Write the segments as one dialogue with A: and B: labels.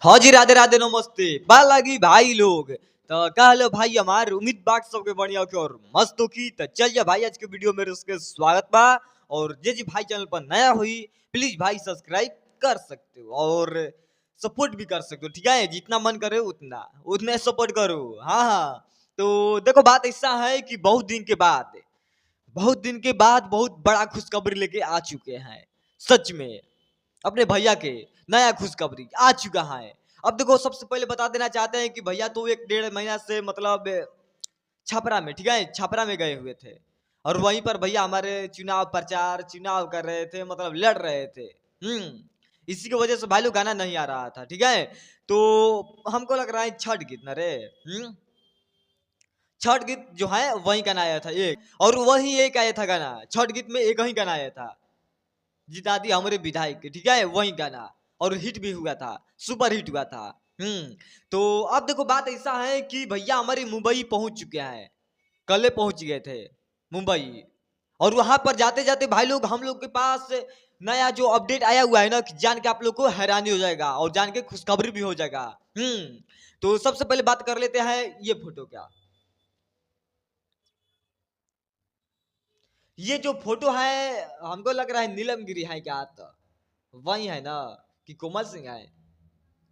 A: हाँ जी, राधे राधे नमस्ते बालागी भाई लोग। तो कहलो भाई हमार उम्मीद बाग सबके बढ़िया के और मस्त हो की। तो चलिए भाई आज के वीडियो में उसके स्वागत बा। और जे जी भाई चैनल पर नया हुई प्लीज भाई सब्सक्राइब कर सकते हो और सपोर्ट भी कर सकते हो, ठीक है। जितना मन करे उतना उतने सपोर्ट करो। हाँ हाँ, तो देखो बात ऐसा है कि बहुत दिन के बाद बहुत बड़ा खुशखबरी लेके आ चुके हैं। सच में अपने भैया के नया खुशखबरी आ चुका है। अब देखो सबसे पहले बता देना चाहते हैं कि भैया तो 1 डेढ़ महीना से मतलब छपरा में, ठीक है, छपरा में गए हुए थे। और वहीं पर भैया हमारे चुनाव कर रहे थे, मतलब लड़ रहे थे। इसी की वजह से भाई लोग गाना नहीं आ रहा था, ठीक है। तो हमको लग रहा है छठ गीत न रे। छठ गीत जो है वही गाना आया था एक, और वही एक आया था गाना। छठ गीत में एक ही गाना आया था, जिता दी हमारे विधायक, ठीक है, वही गाना। और हिट भी हुआ था, सुपर हिट हुआ था। तो अब देखो बात ऐसा है कि भैया हमारे मुंबई पहुंच चुके हैं। कल पहुंच गए थे मुंबई। और वहां पर जाते जाते भाई लोग हम लोग के पास नया जो अपडेट आया हुआ है ना, कि जान के आप लोग को हैरानी हो जाएगा और जान के खुशखबरी भी हो जाएगा। तो सबसे पहले बात कर लेते हैं ये फोटो क्या। ये जो फोटो है हमको लग रहा है नीलम गिरी है क्या, तो वही है ना कि कोमल सिंह है।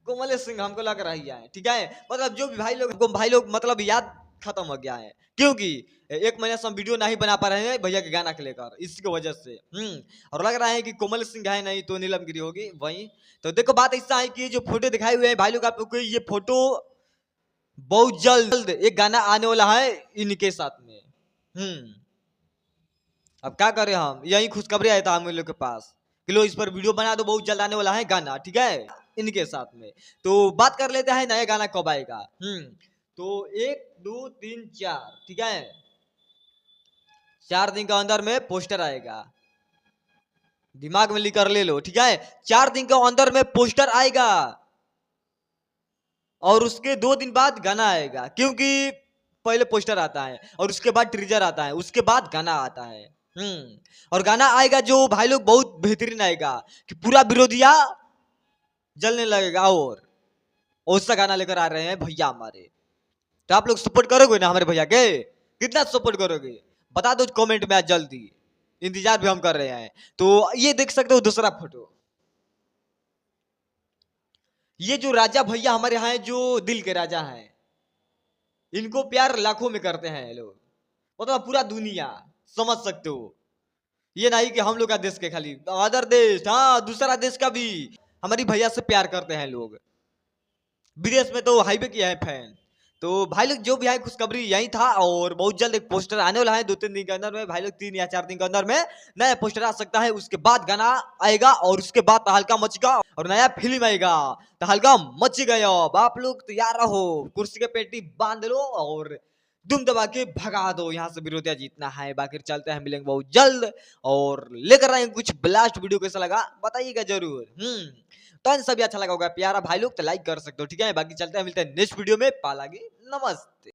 A: कोमल सिंह हमको लग रही है, ठीक है। मतलब जो भी भाई लोग मतलब याद खत्म हो गया है, क्योंकि 1 महीने से हम वीडियो नहीं बना पा रहे हैं भैया के गाना को लेकर, इसकी वजह से। और लग रहा है कि कोमल सिंह है, नहीं तो नीलम गिरी होगी वही। तो देखो बात ऐसा है कि ये जो फोटो दिखाए हुए हैं भाई लोग आप लोग को, ये फोटो बहुत जल्द एक गाना आने वाला है इनके साथ में। अब क्या करें, हम यही खुशखबरी आया था हम लोग के पास कि लो इस पर वीडियो बना दो, बहुत जल्द आने वाला है गाना, ठीक है, इनके साथ में। तो बात कर लेते हैं नया गाना कब आएगा। तो 1 2 3 4, ठीक है, 4 दिन के अंदर में पोस्टर आएगा। दिमाग में लिख कर ले लो, ठीक है, 4 दिन के अंदर में पोस्टर आएगा। और उसके 2 दिन बाद गाना आएगा, क्योंकि पहले पोस्टर आता है और उसके बाद ट्रीजर आता है, उसके बाद गाना आता है। और गाना आएगा जो भाई लोग बहुत बेहतरीन आएगा कि पूरा विरोधिया जलने लगेगा। और ऐसा गाना लेकर आ रहे हैं भैया हमारे। तो आप लोग सपोर्ट करोगे ना हमारे भैया के? कितना सपोर्ट करोगे बता दो कमेंट में आज जल्दी, इंतजार भी हम कर रहे हैं। तो ये देख सकते हो दूसरा फोटो। ये जो राजा भैया हमारे यहाँ हैं, जो दिल के राजा हैं, इनको प्यार लाखों में करते हैं लोग, मतलब पूरा दुनिया, समझ सकते हो। ये नहीं कि हम लोग का देश के खाली, अदर देश, हाँ दूसरा देश का भी हमारी भैया से प्यार करते हैं लोग। विदेश में तो हाईवे किया है फैन। तो भाई लोग जो भी है खुशखबरी यही था। और बहुत जल्द एक पोस्टर आने वाला है 2 3 दिन के अंदर में भाई लोग, 3 या 4 दिन के अंदर में नया पोस्टर आ सकता है। उसके बाद गाना आएगा और उसके बाद तहलका मचेगा और नया फिल्म आएगा। तहलका मच गया, अब आप लोग तैयार रहो, कुर्सी के पेटी बांध लो और दुम दबा के भगा दो यहाँ से, विरोधिया जीतना है। बाकी चलते हैं, मिलेंगे बहुत जल्द और लेकर आएंगे कुछ ब्लास्ट वीडियो। कैसा लगा बताइएगा जरूर। तो इन सभी अच्छा लगा होगा प्यारा भाई लोग, तो लाइक कर सकते हो, ठीक है। बाकी चलते हैं, मिलते हैं नेक्स्ट वीडियो में। पालागी नमस्ते।